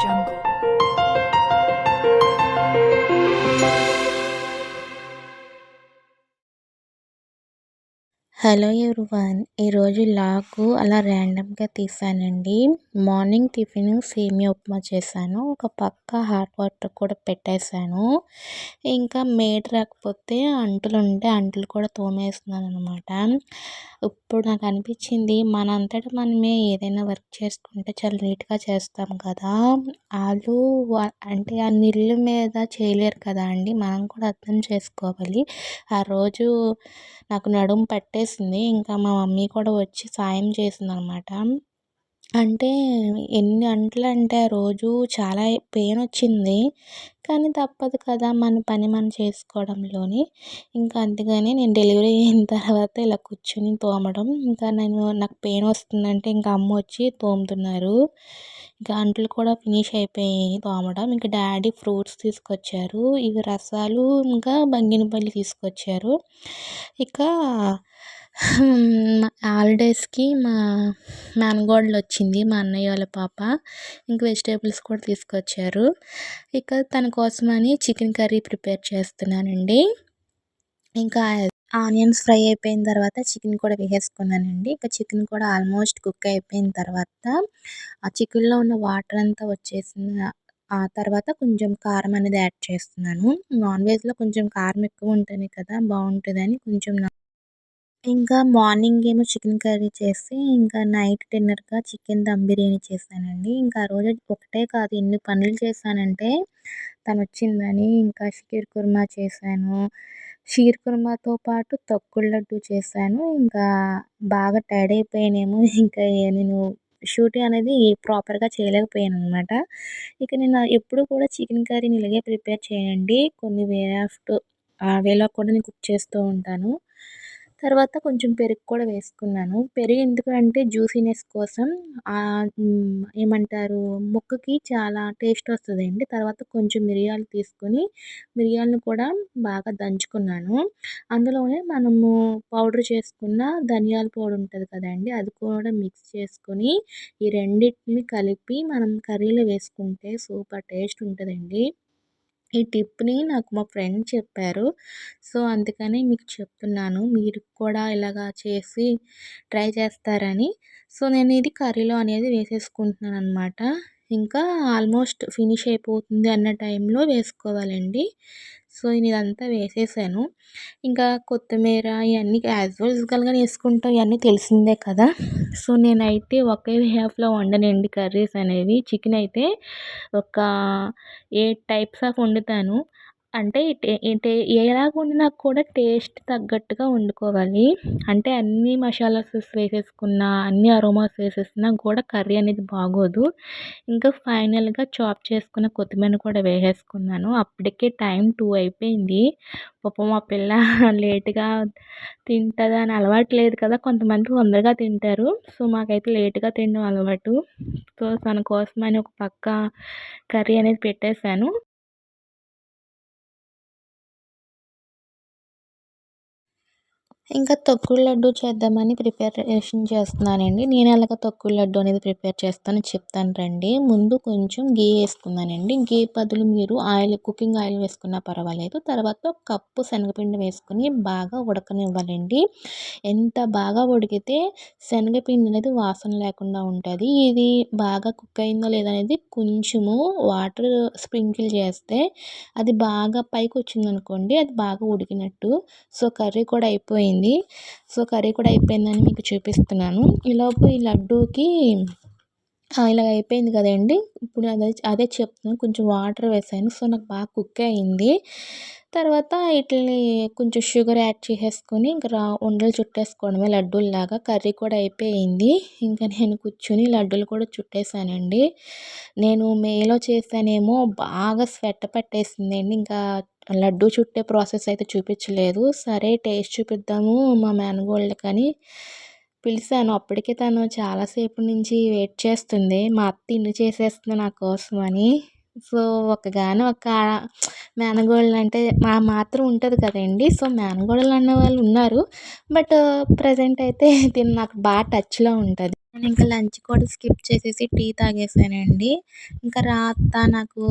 jungle. Hello everyone, ఈరోజు లాగు అలా ర్యాండమ్గా తీసానండి. మార్నింగ్ టిఫిన్ సేమియా ఉప్మా చేశాను, ఒక పక్క హాట్ వాటర్ కూడా పెట్టేశాను. ఇంకా మేడ్ రాకపోతే అంట్లు కూడా తోమేస్తున్నాను అనమాట. ఇప్పుడు నాకు అనిపించింది, మనంతటా మనమే ఏదైనా వర్క్ చేసుకుంటే చాలా నీట్గా చేస్తాం కదా. వాళ్ళు అంటే ఆ నీళ్ళ మీద చేయలేరు కదా అండి, మనం కూడా అర్థం చేసుకోవాలి. ఆ రోజు నాకు నడుము పట్టేసింది, ఇంకా మా మమ్మీ కూడా వచ్చి సాయం చేసిందనమాట. అంటే ఎన్ని అంట్లంటే ఆ రోజు చాలా పెయిన్ వచ్చింది, కానీ తప్పదు కదా మన పని మనం చేసుకోవడంలోని. ఇంకా అందుకని నేను డెలివరీ అయిన తర్వాత ఇలా కూర్చుని తోమడం, ఇంకా నాకు పెయిన్ వస్తుందంటే ఇంకా అమ్మ వచ్చి తోముతున్నారు. ఇంకా అంట్లు కూడా ఫినిష్ అయిపోయాయి తోమడం. ఇంకా డాడీ ఫ్రూట్స్ తీసుకొచ్చారు, ఇవి రసాలు, ఇంకా బంగినపల్లి తీసుకొచ్చారు. ఇక హాలిడేస్కి మా మేనకోడలు వచ్చింది, మా అన్నయ్య వాళ్ళ పాప. ఇంక వెజిటేబుల్స్ కూడా తీసుకొచ్చారు. ఇక తన కోసమని చికెన్ కర్రీ ప్రిపేర్ చేస్తున్నానండి. ఇంకా ఆనియన్స్ ఫ్రై అయిపోయిన తర్వాత చికెన్ కూడా వేసేసుకున్నానండి. ఇక చికెన్ కూడా ఆల్మోస్ట్ కుక్ అయిపోయిన తర్వాత ఆ చికెన్లో ఉన్న వాటర్ అంతా వచ్చేసిన ఆ తర్వాత కొంచెం కారం అనేది యాడ్ చేస్తున్నాను. నాన్ వెజ్లో కొంచెం కారం ఎక్కువ ఉంటుంది కదా, బాగుంటుందని కొంచెం. ఇంకా మార్నింగ్ ఏమో చికెన్ కర్రీ చేసి, ఇంకా నైట్ డిన్నర్గా చికెన్ దమ్ బిర్యానీ చేశానండి. ఇంకా ఆ రోజు ఒకటే కాదు, ఎన్ని పనులు చేశానంటే తను వచ్చిందని. ఇంకా షీర్ కుర్మా చేశాను, షీర్ కుర్మాతో పాటు తొక్కుడు లడ్డు చేశాను. ఇంకా బాగా టైర్డ్ అయిపోయానేమో, ఇంకా నేను షూట్ అనేది ప్రాపర్గా చేయలేకపోయాను అనమాట. ఇక నేను ఎప్పుడు కూడా చికెన్ కర్రీని ఇలాగే ప్రిపేర్ చేయండి, కొన్ని వేలో కూడా నేను కుక్ చేస్తూ ఉంటాను. తర్వాత కొంచెం పెరుగు కూడా వేసుకున్నాను. పెరుగు ఎందుకంటే జ్యూసీనెస్ కోసం. ఏమంటారు, ముక్కకి చాలా టేస్ట్ వస్తుందండి. తర్వాత కొంచెం మిరియాలు తీసుకొని మిరియాలను కూడా బాగా దంచుకున్నాను. అందులోనే మనము పౌడర్ చేసుకున్న ధనియాల పౌడర్ ఉంటుంది కదండి, అది కూడా మిక్స్ చేసుకొని ఈ రెండింటిని కలిపి మనం కర్రీలో వేసుకుంటే సూపర్ టేస్ట్ ఉంటుందండి. ఈ టిప్ని నాకు మా ఫ్రెండ్ చెప్పారు, సో అందుకని మీకు చెప్తున్నాను, మీరు కూడా ఇలాగా చేసి ట్రై చేస్తారని. సో నేను ఇది కర్రీలో అనేది వేసేసుకుంటున్నాను అనమాట. ఇంకా ఆల్మోస్ట్ ఫినిష్ అయిపోతుంది అన్న టైంలో వేసుకోవాలండి. సో నేను ఇదంతా వేసేసాను. ఇంకా కొత్తిమీర ఇవన్నీ యాజువల్గా వేసుకుంటాం, ఇవన్నీ తెలిసిందే కదా. సో నేనైతే ఒకే హాఫ్లో వండనండి కర్రీస్ అనేవి. చికెన్ అయితే ఒక 8 టైప్స్ ఆఫ్ వండుతాను. అంటే ఎలాగ వండినా కూడా టేస్ట్ తగ్గట్టుగా వండుకోవాలి. అంటే అన్ని మసాలాస్ వేసేసుకున్నా, అన్ని అరోమాస్ వేసేసినా కూడా కర్రీ అనేది బాగోదు. ఇంకా ఫైనల్గా చాప్ చేసుకున్న కొత్తిమీర కూడా వేసేసుకున్నాను. అప్పటికే టైం 2 అయిపోయింది. పాపం మా పిల్ల లేట్గా తింటుందా అని అలవాటు లేదు కదా, కొంతమంది తొందరగా తింటారు. సో మాకైతే లేట్గా తినడం అలవాటు. సో తన కోసమని ఒక పక్క కర్రీ అనేది పెట్టేశాను. ఇంకా తొక్కుడు లడ్డు చేద్దామని ప్రిపరేషన్ చేస్తున్నానండి. నేను ఎలాగ తొక్కుడు లడ్డు అనేది ప్రిపేర్ చేస్తానో చెప్తాను రండి. ముందు కొంచెం గీ వేసుకున్నానండి. గీ బదులు మీరు కుకింగ్ ఆయిల్ వేసుకున్నా పర్వాలేదు. తర్వాత ఒక కప్పు శనగపిండి వేసుకుని బాగా ఉడకనివ్వాలండి. ఎంత బాగా ఉడికితే శనగపిండి అనేది వాసన లేకుండా ఉంటుంది. ఇది బాగా కుక్ అయిందో లేదనేది కొంచెము వాటర్ స్ప్రింకిల్ చేస్తే అది బాగా పైకి వచ్చిందనుకోండి, అది బాగా ఉడికినట్టు. సో కర్రీ కూడా అయిపోయింది. సో కర్రీ కూడా అయిపోయిందని మీకు చూపిస్తున్నాను. ఈలోపు ఈ లడ్డూకి ఇలా అయిపోయింది కదండి. ఇప్పుడు అదే చెప్తున్నాను, కొంచెం వాటర్ వేసాను. సో నాకు బాగా కుక్ అయింది. తర్వాత వీటిని కొంచెం షుగర్ యాడ్ చేసేసుకొని ఇంకా ఉండలు చుట్టేసుకోవడమే లడ్డూల్లాగా. కర్రీ కూడా అయిపోయింది. ఇంకా నేను కూర్చుని లడ్డూలు కూడా చుట్టేసానండి. నేను మేలో చేశానేమో బాగా స్వెట్ పట్టేసిందండి. ఇంకా లడ్డూ చుట్టే ప్రాసెస్ అయితే చూపించలేదు. సరే టేస్ట్ చూపిద్దాము మా మేనగోళ్ళకని పిలిచాను. అప్పటికే తను చాలాసేపు నుంచి వెయిట్ చేస్తుంది, మా అత్త ఇన్ని చేసేస్తుంది నా కోసం అని. సో ఒక మేనగోళ్ళు అంటే మా మాత్రం ఉంటుంది కదండి. సో మేనగోడలు అన్న వాళ్ళు ఉన్నారు, బట్ ప్రజెంట్ అయితే తిను నాకు బాగా టచ్లో ఉంటుంది. నేనింక లంచ్ కూడా స్కిప్ చేసేసి టీ తాగేసానండి. ఇంకా "రా అత్త నాకు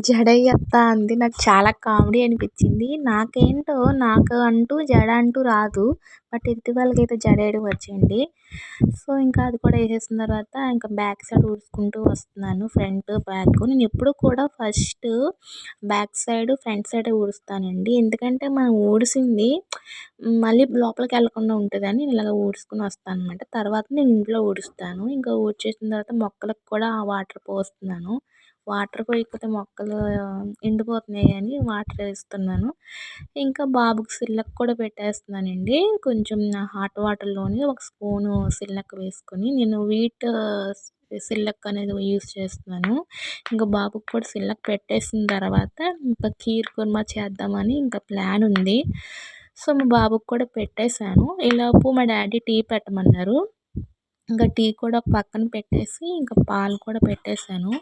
జడెయ్యత్తా" అంది. నాకు చాలా కామెడీ అనిపిచ్చింది. నాకేంటో నాకు అంటూ జడ అంటూ రాదు. బట్ ఎదుటి వాళ్ళకైతే జడేయడం వచ్చండి. సో, ఇంకా అది కూడా ఏసేసిన తర్వాత ఇంకా బ్యాక్ సైడ్ ఊడ్చుకుంటూ వస్తున్నాను. Front, back. నేనెప్పుడు కూడా ఫస్ట్ బ్యాక్ సైడ్, ఫ్రంట్ సైడే ఊడుస్తానండి. ఎందుకంటే మనం ఊడిసింది మళ్ళీ లోపలికెళ్ళకుండా ఉంటదని నేను ఇలాగ ఊడ్చుకొని వస్తాననమాట. తర్వాత నేను ఇంట్లో ఊడుస్తాను. ఇంకా ఊడ్చేసిన తర్వాత మొక్కలకు కూడా వాటర్ పోస్తున్నాను. వాటర్ పోయకపోతే మొక్కలు ఎండిపోతున్నాయి అని వాటర్ ఏస్తున్నాను. ఇంకా బాబుకి సిర్లాక్ కూడా పెట్టేస్తున్నానండి. కొంచెం హాట్ వాటర్‌లోని ఒక స్పూను సిర్లాక్ వేసుకొని నేను వీట్ సిర్లాక్ అనేది యూజ్ చేస్తున్నాను. ఇంక బాబుకి కూడా సిర్లాక్ పెట్టేసిన తర్వాత ఇంకా కీర్ కుర్మా చేద్దామని ఇంకా ప్లాన్ ఉంది. సో, మా బాబుకి కూడా పెట్టేసాను. ఈలోపు మా డ్యాడీ టీ పెట్టమన్నారు. ఇంకా టీ కూడా పక్కన పెట్టేసి ఇంకా పాలు కూడా పెట్టేసాను.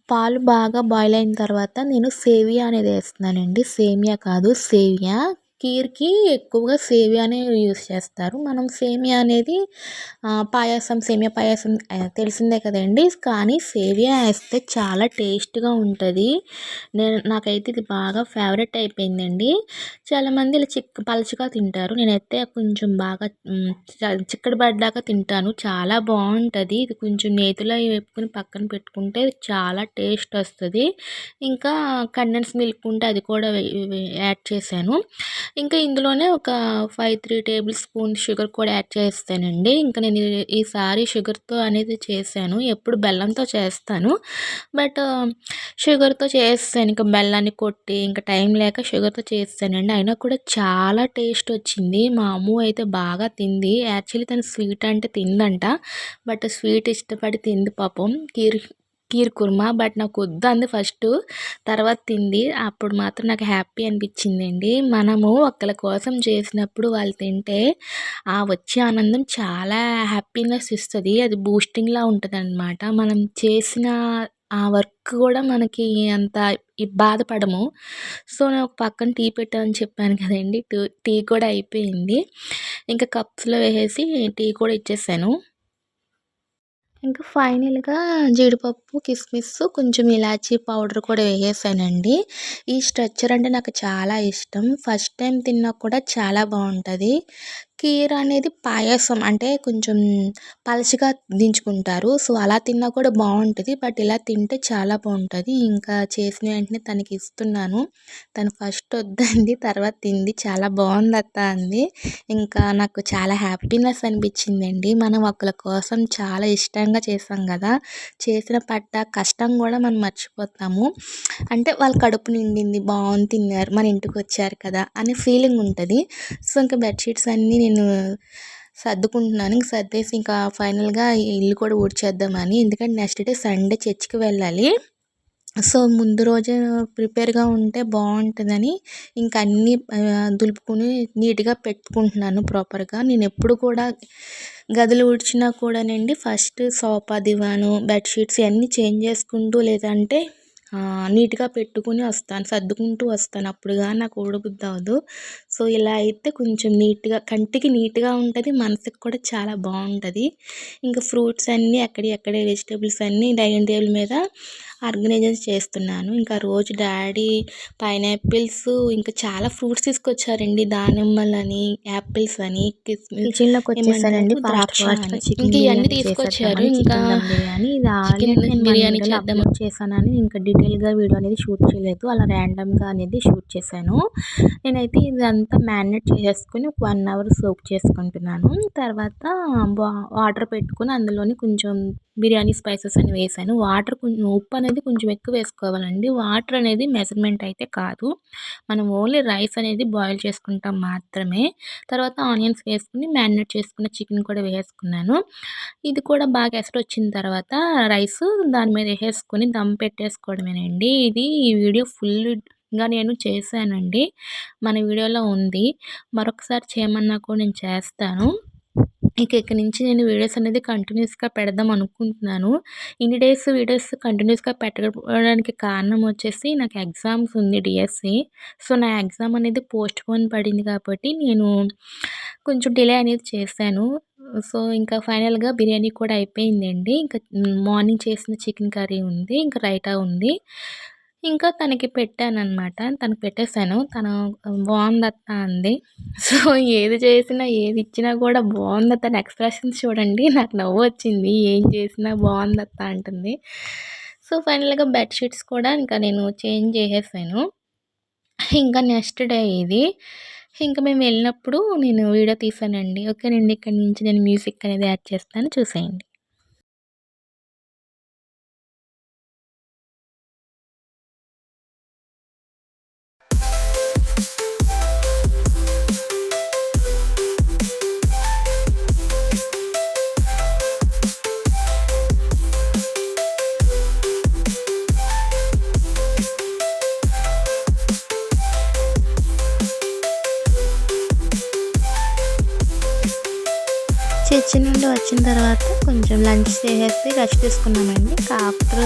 పాలు బాగా బాయిల్ అయిన తర్వాత నేను సేమియా అనేది ఏస్తున్నానండి. సేమియా కాదు సేవియా. కీర్‌కి ఎక్కువగా సేమియానే యూజ్ చేస్తారు. మనం సేమియా అనేది పాయసం, సేమియా పాయసం తెలిసిందే కదండీ! కానీ సేమియా ఏస్తే చాలా టేస్ట్‌గా ఉంటది. నాకైతే ఇది బాగా ఫేవరెట్ అయిపోయిందండి. చాలామంది ఇలా పలచగా తింటారు. నేనైతే కొంచెం బాగా చిక్కటి పడ్డాక తింటాను. చాలా బావుంటది. ఇది కొంచెం నేతిలో వేపుకొని పక్కన పెట్టుకుంటే చాలా టేస్ట్ వస్తది. ఇంకా కండెన్స్ మిల్క్ ఉంటే అది కూడా యాడ్ చేశాను. ఇంకా ఇందులోనే ఒక 3 టేబుల్ స్పూన్ షుగర్ కూడా యాడ్ చేస్తానండి. ఇంకా నేను ఈసారి షుగర్‌తో అనేది చేశాను. ఎప్పుడు బెల్లంతో చేస్తాను. బట్ షుగర్‌తో చేసేసాను. ఇంకా బెల్లాన్ని కొట్టి ఇంకా టైం లేక షుగర్‌తో చేసేసానండి. అయినా కూడా చాలా టేస్ట్ వచ్చింది. మా అమ్ము అయితే బాగా తింది. యాక్చువల్లీ తను స్వీట్ అంటే తినదంట. బట్ స్వీట్ ఇష్టపడి తింది పాపం. కీర్ కుర్మా. బట్ నాకొద్దంది ఫస్టు. తర్వాత తింది. అప్పుడు మాత్రం నాకు హ్యాపీ అనిపించిందండి. మనము ఒకళ్ళ కోసం చేసినప్పుడు వాళ్ళు తింటే వచ్చే ఆనందం చాలా హ్యాపీనెస్ ఇస్తది. అది బూస్టింగ్‌లా ఉంటదనమాట. మనం చేసిన ఆ వర్క్ కూడా మనకి అంత బాధపడము. సో, నేను ఒక పక్కన టీ పెట్టానని చెప్పాను కదండీ! టీ కూడా అయిపోయింది. ఇంకా కప్స్‌లో వేసేసి టీ కూడా ఇచ్చేసాను. ఇంకా ఫైనల్‌గా జీడిపప్పు, కిస్మిస్, కొంచెం ఇలాచీ పౌడర్ కూడా వేసేసానండి. ఈ స్ట్రక్చర్ అంటే నాకు చాలా ఇష్టం. ఫస్ట్ టైం తిన్నా కూడా చాలా బావుంటది. కీర్ అనేది పాయసం అంటే కొంచెం పలచగా దించుకుంటారు. సో, అలా తిన్నా కూడా బావుంటది. బట్ ఇలా తింటే చాలా బావుంటది. ఇంకా చేసిన వెంటనే తనకిస్తున్నాను. తను ఫస్ట్ వద్దంది. తర్వాత తింది. చాలా బావుందత్త అంది. ఇంకా నాకు చాలా హ్యాపీనెస్ అనిపించిందండి. మనం ఒకళ్ళ కోసం చాలా ఇష్టంగా చేసాం గదా! పడ్డ కష్టం గూడా మనం మర్చిపోతాము. అంటే వాళ్ళ కడుపు నిండింది, తిన్నారు, మన ఇంటికొచ్చారు కదా! అనే ఫీలింగ్ ఉంటది. సో, ఇంకా బెడ్‌షీట్స్ అన్నీ నేను సర్దుకుంటున్నాను. ఇంక సర్దేసి ఇంకా ఫైనల్‌గా ఇల్లు కూడా ఊడ్చేద్దామని. ఎందుకంటే నెక్స్ట్ డే సండే చర్చ్‌కి వెళ్ళాలి. సో, ముందు రోజే ప్రిపేర్‌గా ఉంటే బావుంటదని ఇంక అన్నీ దులుపుకొని నీట్‌గా పెట్టుకుంటున్నాను ప్రాపర్‌గా. నేనెప్పుడు కూడా గదులు ఊడ్చినా కూడానండి ఫస్ట్ సోఫా, దివాను, బెడ్‌షీట్స్ ఇయన్నీ చేంజ్ చేసుకుంటూ లేదంటే నీట్‌గా పెట్టుకొని వస్తాను. సర్దుకుంటూ వస్తాను. అప్పుడు గాని నాకు ఊడబుద్ధి అవ్వదు. సో, ఇలా అయితే కొంచెం నీట్‌గా కంటికి నీట్‌గా ఉంటది. మనసుకి కూడా చాలా బావుంటది. ఇంకా ఫ్రూట్స్ అన్నీ ఎక్కడియి అక్కడే వెజిటబుల్స్ అన్నీ డైనింగ్ టేబుల్ మీద ఆర్గనైజ్ చేస్తున్నాను. ఇంకా రోజు డాడీ పైనాపిల్స్ ఇంకా చాలా ఫ్రూట్స్ తీసుకొచ్చారండి. దానిమ్మలని, యాపిల్స్ అని, కిచెన్‌లోకొచ్చేసానండి ద్రాక్ష ఫాస్ట్‌గా అని. చికెన్ ఇంక ఇయన్నీ బిర్యానీ తీసుకొచ్చారు. చేసేద్దామని. ఇంకా చికెన్ దమ్ బిర్యానీ ఇది చికెన్ ఆల్రెడీ నేను మన బిర్యానీ వీడియోలో చేద్దామని అప్లోడ్ చేశానని ఇంకా డీటెయిల్‌గా వీడియో అనేది షూట్ చేయలేదు. అలా ర్యాండమ్‌గా అనేది షూట్ చేశాను. నేనైతే ఇదంతా మ్యారినేట్ చేసేసుకొని ఒక 1 అవర్ సోక్ చేసుకుంటున్నాను. తర్వాత వాటర్ పెట్టుకొని అందులోని కొంచెం బిర్యానీ స్పైసెస్ అని వేశాను. ఉప్పు అనేది కొంచెం ఎక్కువ వేసుకోవాలండి. వాటర్ అనేది మెజర్మెంట్ అయితే కాదు. మనం ఓన్లీ రైస్ అనేది బాయిల్ చేసుకుంటాం మాత్రమే. తర్వాత ఆనియన్స్ వేసుకొని మ్యారినేట్ చేసుకున్న చికెన్ కూడా వేసుకున్నాను. ఇది కూడా బాగా ఎసరొచ్చిన తర్వాత రైసు దాని మీద ఏసేసుకొని దమ్ పెట్టేసుకోవడమేనండి. ఈ వీడియో ఫుల్‌గా నేను చేశానండి. మన వీడియోలో ఉంది. మరొకసారి చేయమన్నా కూడా నేను చేస్తాను. ఇక ఇక్కడి నుంచి నేను వీడియోస్ అనేది కంటిన్యూస్‌గా పెడదాం అనుకుంటున్నాను. ఇన్ని డేస్ వీడియోస్ కంటిన్యూస్‌గా పెట్టకపోవడానికి కారణం వచ్చేసి నాకు ఎగ్జామ్స్ ఉంది డిఎస్సి. సో, నా ఎగ్జామ్ అనేది పోస్ట్‌పోన్ పడింది కాబట్టి నేను కొంచెం డిలే అనేది చేశాను. సో, ఇంకా ఫైనల్‌గా బిర్యానీ కూడా అయిపోయిందండి. ఇంకా మార్నింగ్ చేసిన చికెన్ కర్రీ ఉంది. ఇంకా రైతా ఉంది. ఇంకా తనకి పెట్టాననమాట. తనకి పెట్టేసాను. తను బావుందత్త అంది. సో, ఏది చేసినా, ఏదిచ్చినా కూడా బావుంది తన ఎక్స్‌ప్రెషన్స్ చూడండి. నాకు నవ్వొచ్చింది. ఏం చేసినా బావుందత్త అంటుంది. సో, ఫైనల్‌గా బెడ్ షీట్స్ కూడా ఇంకా నేను చేంజ్ చేసేసాను. ఇంకా నెక్స్ట్ డే ఇది. ఇంక మేము వెళ్ళినప్పుడు నేను వీడియో తీశానండి. ఓకేనండి. ఇక్కడి నుంచి నేను మ్యూజిక్ అనేది యాడ్ చేస్తాను చూసేయండి. చర్చి నుండి వచ్చిన తర్వాత కొంచెం లంచ్ చేసేసి రెస్ట్ తీసుకున్నామండి. ఇంకా ఆఫ్టర్